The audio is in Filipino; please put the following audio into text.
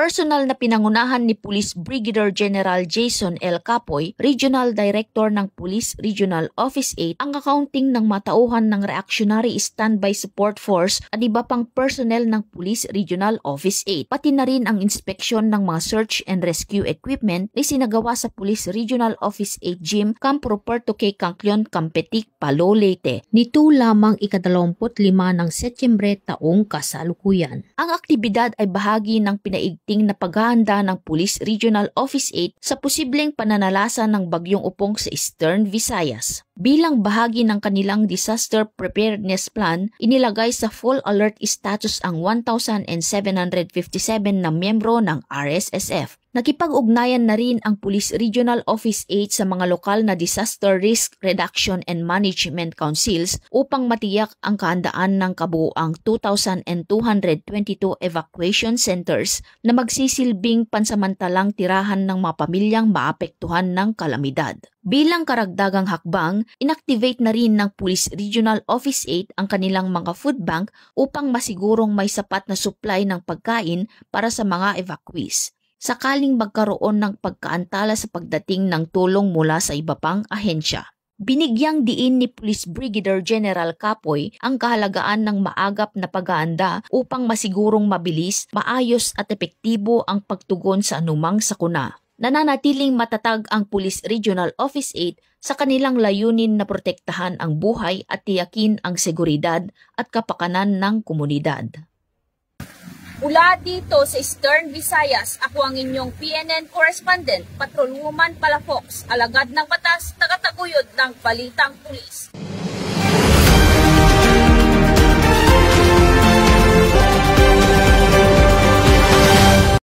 Personal na pinangunahan ni Police Brigadier General Jason L. Capoy, Regional Director ng Police Regional Office 8, ang accounting ng matauhan ng Reactionary Standby Support Force at iba pang personnel ng Police Regional Office 8. Pati na rin ang inspeksyon ng mga search and rescue equipment na sinagawa sa Police Regional Office 8 Gym, Camp Ruperto K. Cangklon, Campetic, Palo, Leyte. Nito lamang ika-25 ng Setyembre taong kasalukuyan. Ang aktibidad ay bahagi ng pinaigting na paghahanda ng Police Regional Office 8 sa posibleng pananalasa ng Bagyong Upong sa Eastern Visayas. Bilang bahagi ng kanilang disaster preparedness plan, inilagay sa full alert status ang 1,757 na miyembro ng RSSF. Nakipag-ugnayan na rin ang Police Regional Office 8 sa mga lokal na Disaster Risk Reduction and Management Councils upang matiyak ang kahandaan ng kabuuang 2,222 evacuation centers na magsisilbing pansamantalang tirahan ng mga pamilyang maapektuhan ng kalamidad. Bilang karagdagang hakbang, inactivate na rin ng Police Regional Office 8 ang kanilang mga food bank upang masigurong may sapat na supply ng pagkain para sa mga evacuees, sakaling magkaroon ng pagkaantala sa pagdating ng tulong mula sa iba pang ahensya. Binigyang diin ni Police Brigadier General Capoy ang kahalagaan ng maagap na pag-aanda upang masigurong mabilis, maayos at epektibo ang pagtugon sa anumang sakuna. Nananatiling matatag ang Police Regional Office 8 sa kanilang layunin na protektahan ang buhay at tiyakin ang seguridad at kapakanan ng komunidad. Mula dito sa Eastern Visayas, ako ang inyong PNN correspondent, Patrolwoman Palafox, alagad ng batas, tagataguyod ng Balitang Pulis.